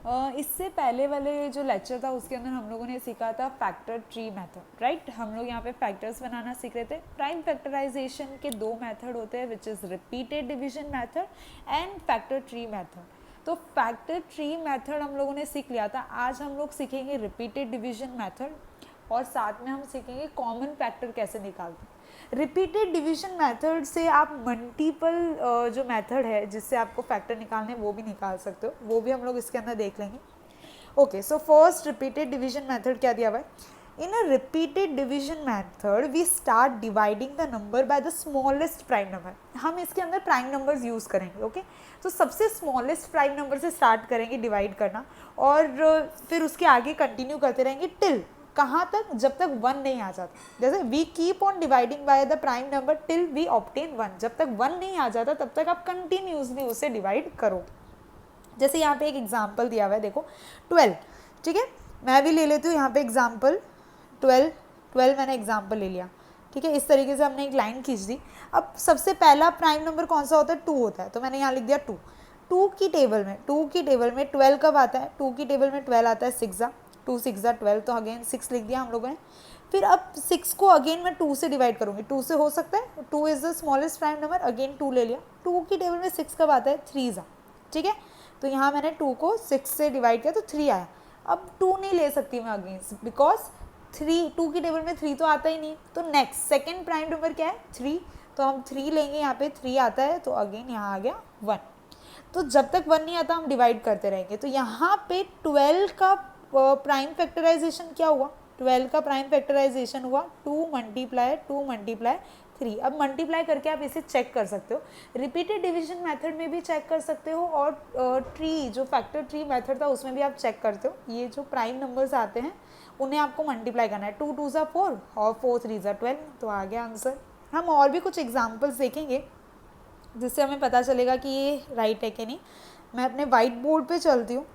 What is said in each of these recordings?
इससे पहले वाले जो लेक्चर था उसके अंदर हम लोगों ने सीखा था फैक्टर ट्री मेथड, राइट। हम लोग यहाँ पे फैक्टर्स बनाना सीख रहे थे। प्राइम फैक्टराइजेशन के दो मेथड होते हैं, which is repeated division method and factor tree method. तो फैक्टर ट्री मेथड हम लोगों ने सीख लिया था। आज हम लोग सीखेंगे रिपीटेड डिवीजन मेथड और साथ में हम सीखेंगे कॉमन फैक्टर कैसे निकालते हैं। रिपीटेड डिवीजन मेथड से आप मल्टीपल जो मेथड है जिससे आपको फैक्टर निकालने वो भी निकाल सकते हो, वो भी हम लोग इसके अंदर देख लेंगे। Okay, so first repeated division method क्या दिया हुआ है? In a repeated division method we start dividing the number by the smallest prime number. हम इसके अंदर प्राइम नंबर्स यूज़ करेंगे। ओके, तो सबसे स्मॉलेस्ट प्राइम नंबर से स्टार्ट करेंगे डिवाइड करना और फिर उसके आगे कंटिन्यू करते रहेंगे टिल कहाँ तक? जब तक 1 नहीं आ जाता। जैसे we keep on dividing by the prime number till we obtain 1। जब तक 1 नहीं आ जाता तब तक आप कंटिन्यूसली उसे डिवाइड करो। जैसे यहाँ पे एक एग्जाम्पल दिया हुआ है, देखो 12, ठीक है। मैं भी ले लेती हूँ यहाँ पे एग्जाम्पल 12 मैंने एग्जाम्पल ले लिया, ठीक है। इस तरीके से हमने एक लाइन खींच दी। अब सबसे पहला प्राइम नंबर कौन सा होता है? 2 होता है, तो मैंने यहाँ लिख दिया 2। 2 की टेबल में 12 कब आता है? 2 की टेबल में 12 आता है 6 2 6 12, तो अगेन 6 लिख दिया हम लोगों ने। फिर अब 6 को अगेन मैं 2 से डिवाइड करूँगी। 2 से हो सकता है, 2 is the smallest prime number, again 2 ले लिया। 2 की टेबल में 6 कब आता है? 3 ठीक है। तो यहाँ मैंने 2 को 6 से डिवाइड किया तो 3 आया। अब 2 नहीं ले सकती मैं अगेन, बिकॉज 2 की टेबल में 3 तो आता ही नहीं। तो नेक्स्ट सेकेंड प्राइम नंबर क्या है? 3, तो हम 3 लेंगे। यहाँ पे 3 आता है तो अगेन यहाँ आ गया 1। तो जब तक 1 नहीं आता हम डिवाइड करते रहेंगे। तो यहाँ पे 12 का प्राइम फैक्टराइजेशन क्या हुआ? 12 का प्राइम फैक्टराइजेशन हुआ 2 मल्टीप्लाई 3। अब मल्टीप्लाई करके आप इसे चेक कर सकते हो। रिपीटेड डिवीजन मेथड में भी चेक कर सकते हो और ट्री जो फैक्टर ट्री मेथड था उसमें भी आप चेक करते हो। ये जो प्राइम नंबर्स आते हैं उन्हें आपको मल्टीप्लाई करना है। 2 2 ज़ा 4 और 4 3 ज़ा 12, तो आ गया आंसर। हम और भी कुछ एग्जाम्पल्स देखेंगे जिससे हमें पता चलेगा कि ये राइट है कि नहीं। मैं अपने वाइट बोर्ड पे चलती हूँ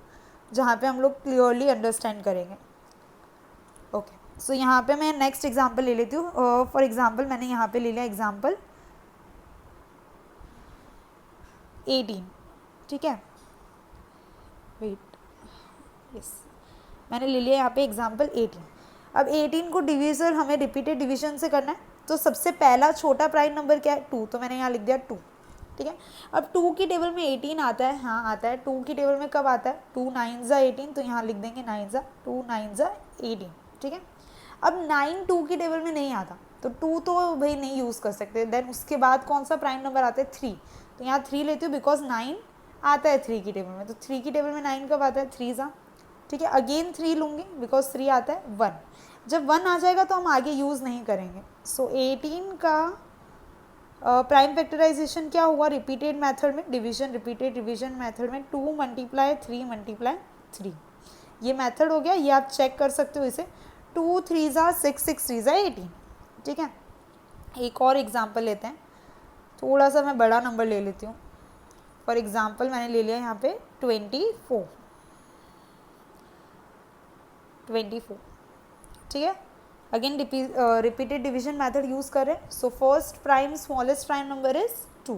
जहाँ पे हम लोग क्लियरली अंडरस्टैंड करेंगे। ओके, सो यहाँ पे मैं नेक्स्ट एग्जांपल ले लेती हूँ। फॉर एग्जांपल मैंने यहाँ पे ले लिया एग्जांपल 18, ठीक है। वेट, यस, मैंने ले लिया यहाँ पे एग्जांपल 18। अब 18 को डिविजन हमें रिपीटेड डिवीजन से करना है, तो सबसे पहला छोटा प्राइम नंबर क्या है? 2, तो मैंने यहाँ लिख दिया 2, ठीक है। अब 2 की टेबल में 18 आता है, हाँ आता है। 2 की टेबल में कब आता है? 2 9 ज़ा 18, तो यहाँ लिख देंगे 9 ज़ा 2 9 ज़ा 18, ठीक है। अब 9 2 की टेबल में नहीं आता, तो 2 तो भाई नहीं यूज़ कर सकते। देन उसके बाद कौन सा प्राइम नंबर आता है? 3, तो यहाँ 3 लेती हूँ बिकॉज 9 आता है 3 की टेबल में। तो 3 की टेबल में 9 कब आता है? 3 ज़ा, ठीक है। अगेन 3 लूँगी बिकॉज 3 आता है 1। जब 1 आ जाएगा तो हम आगे यूज़ नहीं करेंगे। सो 18 का प्राइम फैक्टराइजेशन क्या हुआ? रिपीटेड मेथड में डिवीजन, रिपीटेड डिवीजन मेथड में 2 मल्टीप्लाई 3 ये मेथड हो गया। ये आप चेक कर सकते हो इसे। 2 3 ज़ा 6 6 3 ज़ा 18, ठीक है। एक और एग्जांपल लेते हैं, थोड़ा सा मैं बड़ा नंबर ले लेती हूँ। फॉर एग्जांपल मैंने ले लिया यहाँ पे 24, ठीक है। Again repeated division method use कर रहे हैं। So first prime smallest prime number is 2।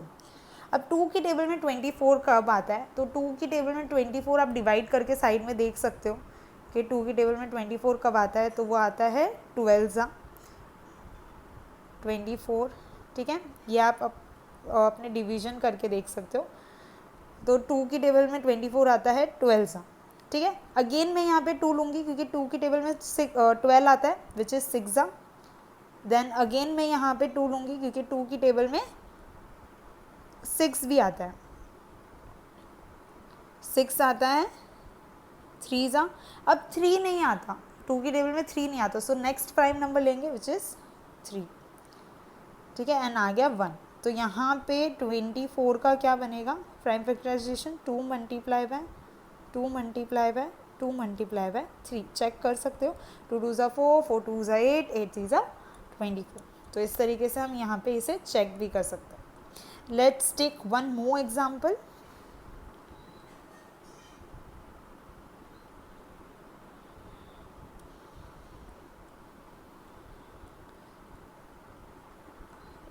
अब 2 की टेबल में 24 कब आता है? तो 2 की टेबल में 24 आप डिवाइड करके साइड में देख सकते हो कि 2 की टेबल में 24 कब आता है। तो वो आता है 12 ज़ा 24, ठीक है। ये आप अपने डिवीजन करके देख सकते हो। तो 2 की टेबल में 24 आता है 12 ज़ा, ठीक है। अगेन मैं यहाँ पे 2 लूँगी क्योंकि 2 की टेबल में 12 आता है विच इज़ 6 ज़ा। देन अगेन मैं यहाँ पे 2 लूँगी क्योंकि 2 की टेबल में 6 भी आता है, 6 आता है 3 ज़ा। अब 3 नहीं आता, 2 की टेबल में 3 नहीं आता, सो नेक्स्ट प्राइम नंबर लेंगे विच इज़ 3, ठीक है। एंड आ गया 1। तो यहाँ पे 24 का क्या बनेगा prime factorization? 2 multiply by 2 multiply by 2 multiply by 3, check कर सकते हो। 2 2 ज़ा 4 4 2 ज़ा 8 8 3 ज़ा 24। तो इस तरीके से हम यहाँ पे इसे चेक भी कर सकते हैं। Let's take one more example.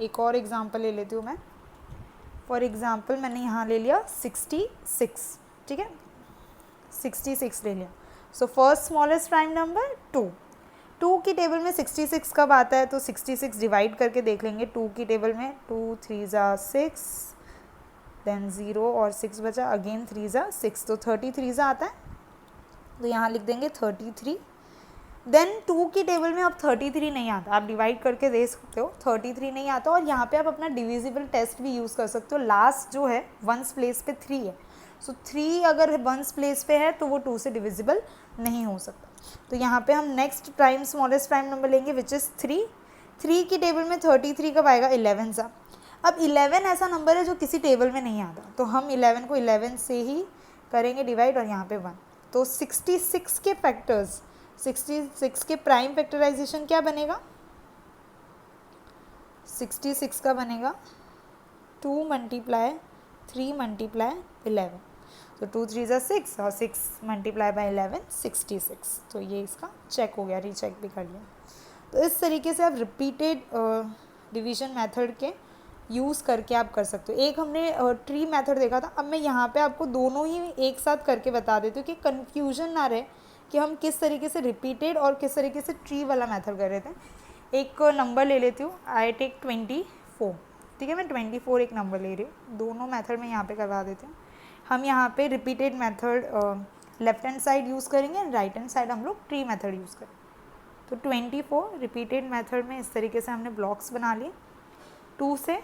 एक और एग्जाम्पल ले लेती हूँ मैं। फॉर एग्जाम्पल मैंने यहाँ ले लिया 66, ठीक है। 66 ले लिया. So first smallest prime number 2. 2 की टेबल में 66 कब आता है, तो 66 डिवाइड करके देख लेंगे. 2 की टेबल में 2 3 ज़ा 6, देन 0 और 6 बचा, अगेन 3 ज़ा 6, तो 33 ज़ा आता है. तो यहाँ लिख देंगे 33. देन 2 की टेबल में अब 33 नहीं आता, आप डिवाइड करके दे सकते हो. 33 नहीं आता, और यहाँ पे आप अपना डिविजिबल टेस्ट भी यूज़ कर सकते हो. लास्ट जो है वंस प्लेस पे 3 है, सो 3 अगर वंस प्लेस पे है तो वो 2 से डिविजिबल नहीं हो सकता. तो यहाँ पे हम next prime smallest prime number लेंगे विच इज़ 3. 3 की टेबल में 33 कब आएगा, 11 सा. अब 11 ऐसा नंबर है जो किसी टेबल में नहीं आता, तो हम 11 को 11 से ही करेंगे डिवाइड, और यहाँ पे 1. तो 66 के फैक्टर्स, 66 के प्राइम फैक्टराइजेशन क्या बनेगा, 66 का बनेगा 2 × 3 × 11. तो 2 3 ज़ा 6 और 6 × 11 66. तो ये इसका चेक हो गया, रीचेक भी कर लिया. तो इस तरीके से आप रिपीटेड डिवीजन मेथड के यूज़ करके आप कर सकते हो. एक हमने ट्री मेथड देखा था, अब मैं यहाँ पे आपको दोनों ही एक साथ करके बता देती हूँ कि कन्फ्यूजन ना रहे कि हम किस तरीके से रिपीटेड और किस तरीके से ट्री वाला मेथड कर रहे थे. एक नंबर ले लेती हूँ, आई टेक 24. ठीक है, मैं 24 एक नंबर ले रही हूँ. दोनों मेथड में यहाँ पे करवा देती हूँ. हम यहाँ पे repeated method left hand side use करेंगे एंड राइट हैंड साइड हम लोग ट्री मेथड यूज़ करेंगे. तो 24 रिपीटेड मेथड में इस तरीके से हमने ब्लॉक्स बना लिए. 2 से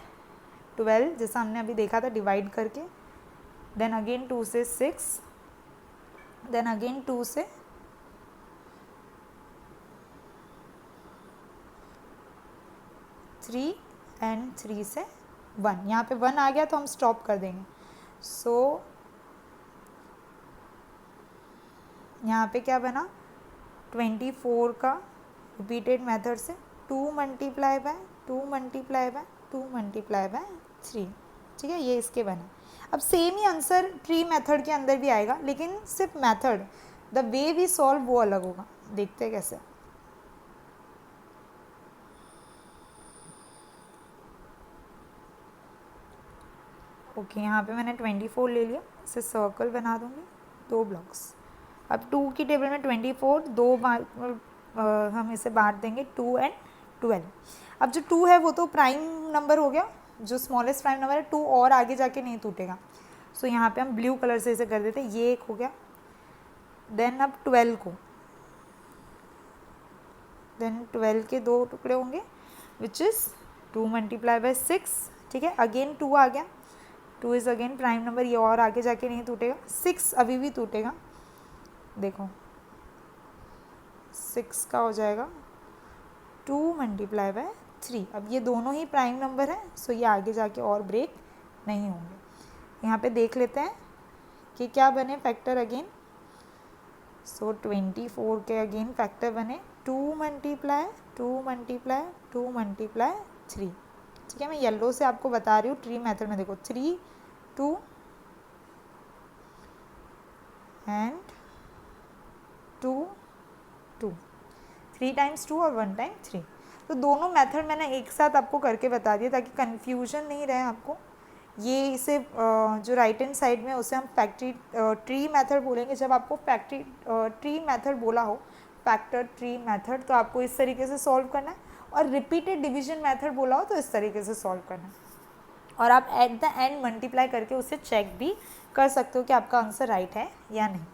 12 जैसा हमने अभी देखा था डिवाइड करके, देन अगेन 2 से 6, देन अगेन 2 से 3 एंड 3 से 1. यहाँ पे 1 आ गया तो हम स्टॉप कर देंगे. सो यहाँ पे क्या बना, 24 का रिपीटेड मेथड से 2 × 2 × 2 × 3. ठीक है, ये इसके बना. अब सेम ही आंसर ट्री मेथड के अंदर भी आएगा, लेकिन सिर्फ method, the way we solve वो अलग होगा. देखते हैं कैसे. ओके, यहाँ पे मैंने 24 ले लिया, इसे सर्कल बना दूँगी, 2 ब्लॉक्स. अब 2 की टेबल में 24, दो हम इसे बांट देंगे 2 एंड 12. अब जो 2 है वो तो प्राइम नंबर हो गया, जो स्मॉलेस्ट प्राइम नंबर है. 2 और आगे जाके नहीं टूटेगा, सो यहाँ पे हम ब्लू कलर से इसे कर देते हैं. ये एक हो गया. देन अब 12 को, देन 12 के 2 टुकड़े होंगे विच इज़ 2 × 6. ठीक है, अगेन 2 आ गया. 2 इज़ अगेन प्राइम नंबर, ये और आगे जाके नहीं टूटेगा. 6 अभी भी टूटेगा. देखो 6 का हो जाएगा 2 × 3. अब ये दोनों ही प्राइम नंबर है, सो ये आगे जाके और ब्रेक नहीं होंगे. यहाँ पे देख लेते हैं कि क्या बने फैक्टर अगेन. सो 24 के अगेन फैक्टर बने 2 × 2 × 2 × 3. ठीक है, मैं येलो से आपको बता रही हूँ ट्री मेथड में. देखो 3 2 एंड 2 2, 3 टाइम्स 2 और 1 टाइम 3. तो दोनों मेथड मैंने एक साथ आपको करके बता दिया ताकि कन्फ्यूजन नहीं रहे आपको. ये इसे जो राइट हैंड साइड में उसे हम फैक्ट्री ट्री मेथड बोलेंगे. जब आपको फैक्ट्री ट्री मेथड बोला हो, फैक्टर ट्री मेथड, तो आपको इस तरीके से सॉल्व करना है. और रिपीटेड डिवीजन मेथड बोला हो तो इस तरीके से सॉल्व करना है. और आप एट द एंड मल्टीप्लाई करके उसे चेक भी कर सकते हो कि आपका आंसर राइट है या नहीं.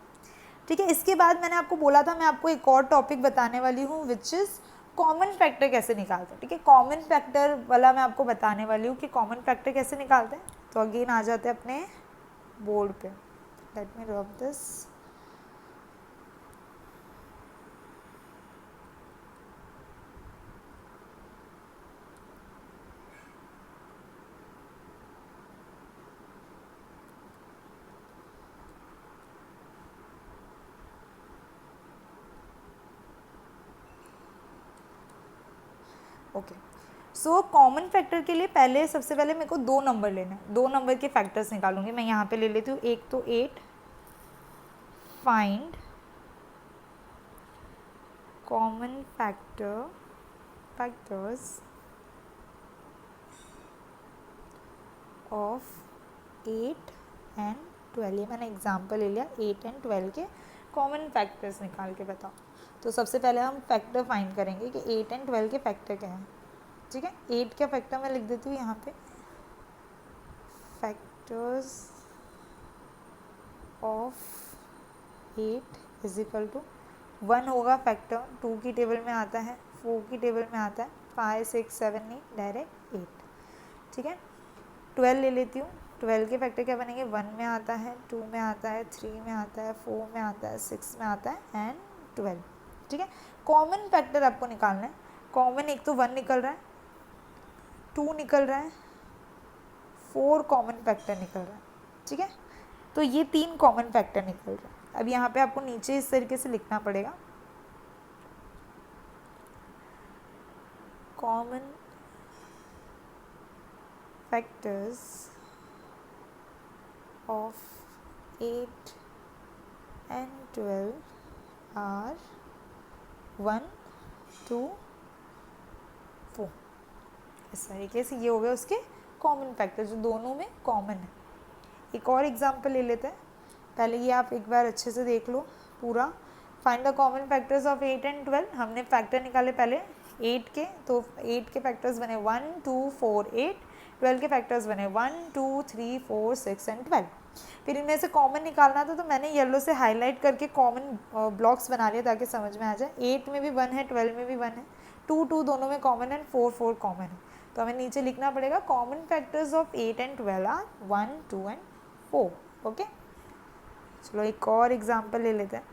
ठीक है, इसके बाद मैंने आपको बोला था मैं आपको एक और टॉपिक बताने वाली हूँ विच इज़ कॉमन फैक्टर कैसे निकालते हैं. ठीक है, कॉमन फैक्टर वाला मैं आपको बताने वाली हूँ कि कॉमन फैक्टर कैसे निकालते हैं. तो अगेन आ जाते हैं अपने बोर्ड पे. Let me rub this. Okay, so common factor के लिए सबसे पहले मेरे को 2 नंबर लेने हैं. 2 नंबर के फैक्टर्स निकालूंगी. मैं यहाँ पे ले लेती हूँ. एक तो 8. Find common factors of 8 and 12, ये मैंने एग्जाम्पल ले लिया 8 एंड 12 के कॉमन फैक्टर्स निकाल के बताओ। तो सबसे पहले हम फैक्टर फाइंड करेंगे कि 8 एंड 12 के फैक्टर क्या हैं, ठीक है। 8 का फैक्टर मैं लिख देती हूँ यहाँ पे, factors of 8 is equal to 1 होगा फैक्टर, 2 की टेबल में आता है, 4 की टेबल में आता है, 5 6 7 नहीं, डायरेक्ट 8, ठीक है। 12 ले लेती हूँ, 12 के फैक्टर क्या बनेंगे, 1 में आता है, 2 में आता है, 3 में आता है, 4 में आता है, 6 में आता है एंड 12, ठीक है। कॉमन फैक्टर आपको निकालना है। कॉमन एक तो 1 निकल रहा है, 2 निकल रहा है, 4 कॉमन फैक्टर निकल रहा है, ठीक है। तो ये 3 कॉमन फैक्टर निकल रहे हैं। अब यहाँ पे आपको नीचे इस तरीके से लिखना पड़ेगा, common factors of 8 and 12 are 1 2 4। इस तरीके से ये हो गए उसके कॉमन फैक्टर जो दोनों में कॉमन है। एक और एग्जांपल ले लेते हैं, पहले ये आप एक बार अच्छे से देख लो पूरा। Find the common factors of 8 and 12। हमने फैक्टर निकाले पहले 8 के, तो 8 के फैक्टर्स बने 1 2 4 8, 12 के फैक्टर्स बने 1 2 3 4 6 एंड 12। फिर इनमें से कॉमन निकालना था, तो मैंने येलो से हाईलाइट करके कॉमन ब्लॉक्स बना लिया ताकि समझ में आ जाए। 8 में भी 1 है, 12 में भी 1 है, 2 2 दोनों में कॉमन है, 4 4 कॉमन है। तो हमें नीचे लिखना पड़ेगा common factors of 8 and 12 are 1 2 and 4। Okay, चलो एक और एग्जाम्पल ले लेते हैं।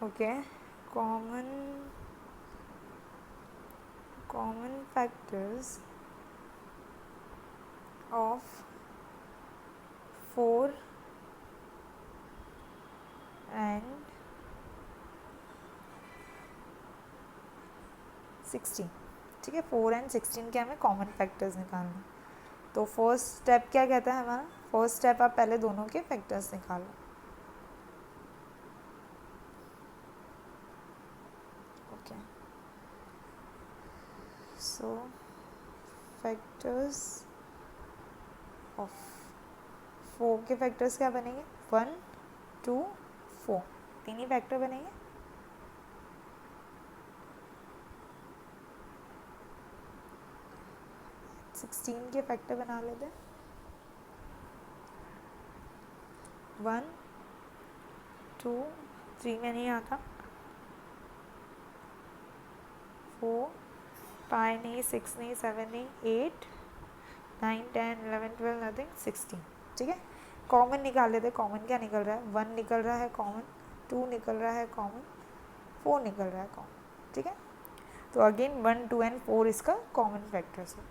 Okay, common factors of 4 and 16, ठीक है। 4 एंड 16 के हमें कॉमन फैक्टर्स निकालना। तो फर्स्ट स्टेप क्या कहता है हमारा, फर्स्ट स्टेप आप पहले दोनों के फैक्टर्स निकालो। ओके, सो फैक्टर्स ऑफ 4 के फैक्टर्स क्या बनेंगे, 1 2 4, तीन ही फैक्टर बनेंगे। सिक्सटीन के फैक्टर बना लेते हैं, 1 2 3 में नहीं आता, 4 5 नहीं, 6 नहीं, 7 नहीं, 8 9 10 11 12 नथिंग, 16, ठीक है। कॉमन निकाल लेते हैं। कॉमन क्या निकल रहा है, 1 निकल रहा है कॉमन, 2 निकल रहा है कॉमन, 4 निकल रहा है कॉमन, ठीक है। तो अगेन 1 2 एंड 4 इसका कॉमन फैक्टर्स है।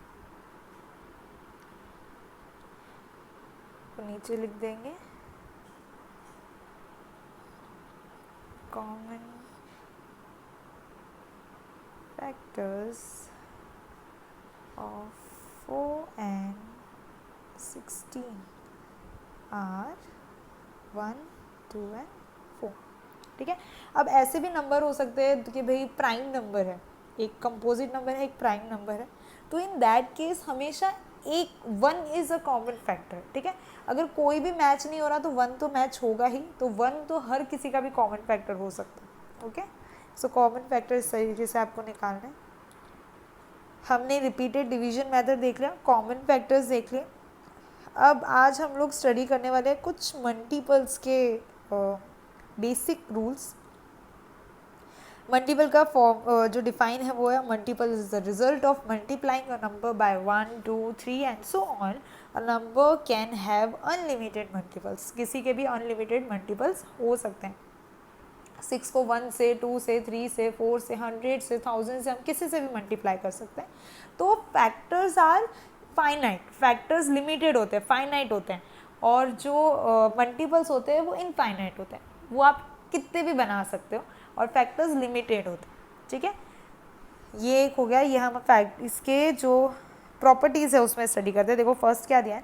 तो नीचे लिख देंगे common factors of 4 and 16 are 1 2 and 4, ठीक है। अब ऐसे भी नंबर हो सकते हैं कि भाई प्राइम नंबर है, एक कंपोजिट नंबर है, एक प्राइम नंबर है, तो इन दैट केस हमेशा एक 1 इज़ अ कॉमन फैक्टर, ठीक है। अगर कोई भी मैच नहीं हो रहा तो 1 तो मैच होगा ही, तो 1 तो हर किसी का भी कॉमन फैक्टर हो सकता है। ओके, सो कॉमन फैक्टर इस तरीके से आपको निकालना है। हमने रिपीटेड डिवीजन मेथड देख लिया, कॉमन फैक्टर्स देख लिए। अब आज हम लोग स्टडी करने वाले हैं कुछ मल्टीपल्स के बेसिक रूल्स। मल्टीपल का फॉर्म जो डिफाइन है वो है, multiple is the result of multiplying a number by 1 2 3 and so on. A number can have unlimited multiples, किसी के भी अनलिमिटेड मल्टीपल्स हो सकते हैं। 6 को 1 से, 2 से, 3 से, 4 से, 100 से, 1000 से, हम किसी से भी मल्टीप्लाई कर सकते हैं। तो factors are finite, factors limited होते हैं, फाइनाइट होते हैं, और जो मल्टीपल्स होते हैं वो इनफाइनाइट होते हैं, वो आप कितने भी बना सकते हो, और फैक्टर्स लिमिटेड होते हैं, ठीक है। ये एक हो गया, ये हम फैक्ट इसके जो प्रॉपर्टीज़ है उसमें स्टडी करते हैं। देखो फर्स्ट क्या दिया है,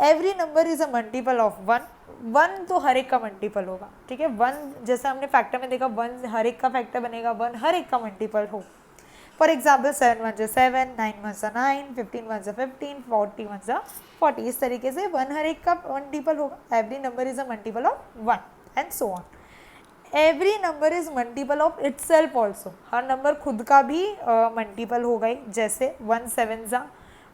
every number is a multiple of one. One तो हर एक का मल्टीपल होगा, ठीक है। वन जैसे हमने फैक्टर में देखा, वन हर एक का फैक्टर बनेगा, वन हर एक का मल्टीपल हो। फॉर एग्जाम्पल 7 1 7, 9 1 9, 15 1 15, 40 1 40, इस तरीके से वन हर एक का मल्टीपल होगा। Every number is a multiple of one and so on. Every number is multiple of itself also, her number खुद का भी मल्टीपल होगा ही। जैसे 1 7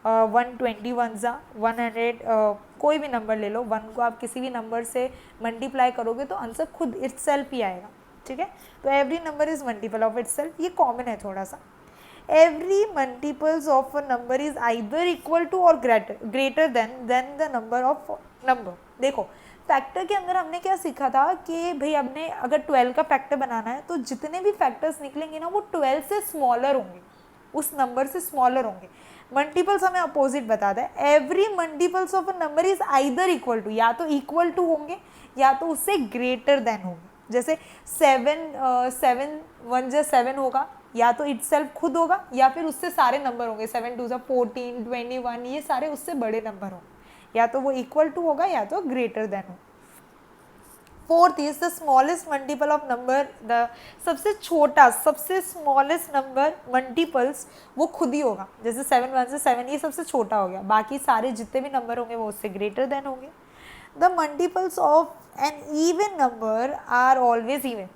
121 100, कोई भी नंबर ले लो, वन को आप किसी भी नंबर से मल्टीप्लाई करोगे तो आंसर खुद इटसेल्फ ही आएगा, ठीक है। तो every number is multiple of itself, ये कॉमन है थोड़ा सा। Every multiples of a number is either equal to or greater than the number of number। देखो फैक्टर के अंदर हमने क्या सीखा था कि भाई हमने अगर 12 का फैक्टर बनाना है तो जितने भी फैक्टर्स निकलेंगे ना वो 12 से स्मॉलर होंगे, उस नंबर से स्मॉलर होंगे। मल्टीपल्स हमें अपोजिट बताता है, every multiples of a number is either equal to, या तो इक्वल टू होंगे या तो उससे ग्रेटर देन होंगे। जैसे 7 1 7 होगा, या तो इटसेल्फ खुद होगा या फिर उससे सारे नंबर होंगे, 7 2 14, 21, ये सारे उससे बड़े नंबर होंगे, या तो वो इक्वल टू होगा या तो ग्रेटर देन हो। Fourth is the smallest multiple of number, the सबसे छोटा सबसे स्मॉलेस्ट नंबर मल्टीपल्स वो खुद ही होगा। जैसे 7 1 से 7 ये सबसे छोटा हो गया, बाकी सारे जितने भी नंबर होंगे वो उससे ग्रेटर देन होंगे। The multiples of an even number are always even.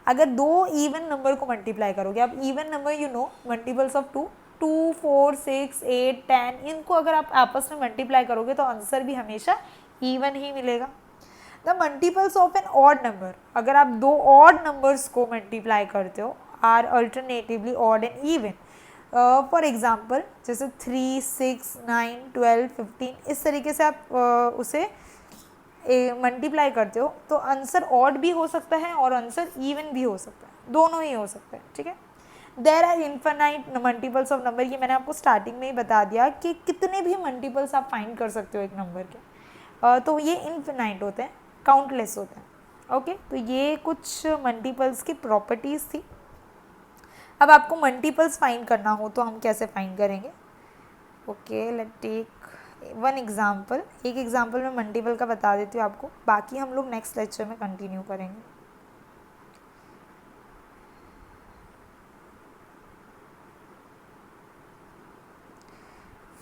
अगर दो इवन नंबर को मल्टीप्लाई करोगे, अब even number you know multiples of 2 2 4 6 8 10, इनको अगर आप आपस में मल्टीप्लाई करोगे तो आंसर भी हमेशा इवन ही मिलेगा। The multiples of an odd number, अगर आप दो ऑड नंबर्स को मल्टीप्लाई करते हो, are alternatively odd and even. For example जैसे 3 6 9 12 15, इस तरीके से आप उसे मल्टीप्लाई करते हो तो आंसर ऑड भी हो सकता है और आंसर इवन भी हो सकता है, दोनों ही हो सकता है, ठीक है। There are infinite multiples of number, ये मैंने आपको स्टार्टिंग में ही बता दिया कि कितने भी मल्टीपल्स आप फाइंड कर सकते हो एक नंबर के, तो ये इन्फिनाइट होते हैं, काउंटलेस होते हैं, ओके। तो ये कुछ मल्टीपल्स की प्रॉपर्टीज़ थी। अब आपको मल्टीपल्स फाइंड करना हो तो हम कैसे फाइंड करेंगे, okay. Let take one example, एक एग्जाम्पल मैं मल्टीपल का बता देती हूँ आपको, बाकी हम लोग नेक्स्ट लेक्चर में कंटिन्यू करेंगे।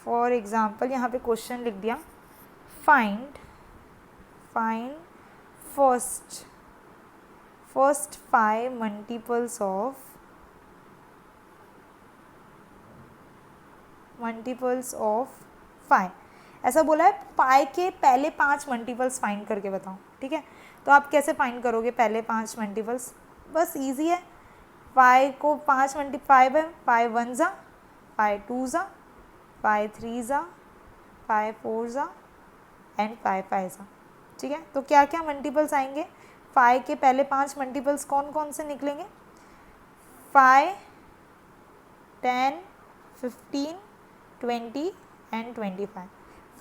फॉर एग्जाम्पल यहाँ पे क्वेश्चन लिख दिया, फाइंड फर्स्ट 5 मल्टीपल्स ऑफ 5। ऐसा बोला है पाई के पहले 5 मल्टीपल्स फाइंड करके बताओ, ठीक है। तो आप कैसे फाइंड करोगे पहले 5 मल्टीपल्स, बस इजी है। 5 को 5 5 है, 5 1 ज़ा, 5 2 ज़ा, 5 3 ज़ा, 5 4 ज़ा एंड 5 5 ज़ा, ठीक है। तो क्या क्या मल्टीपल्स आएंगे, 5 के पहले 5 मल्टीपल्स कौन कौन से निकलेंगे, 5 10 15 20 एंड 25।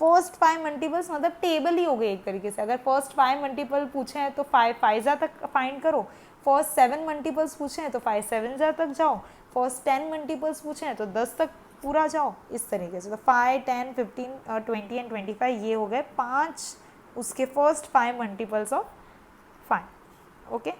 फर्स्ट 5 मल्टीपल्स मतलब टेबल ही हो गई एक तरीके से। अगर फर्स्ट 5 मल्टीपल पूछे हैं तो 5 5 तक फाइंड करो, फर्स्ट 7 मल्टीपल्स पूछे हैं तो 5 7 तक जाओ, फर्स्ट 10 मल्टीपल्स पूछे हैं तो 10 तक पूरा जाओ, इस तरीके से। तो 5 10 15 20 एंड 25 ये हो गए 5 उसके फर्स्ट 5 मल्टीपल्स ऑफ 5, ओके।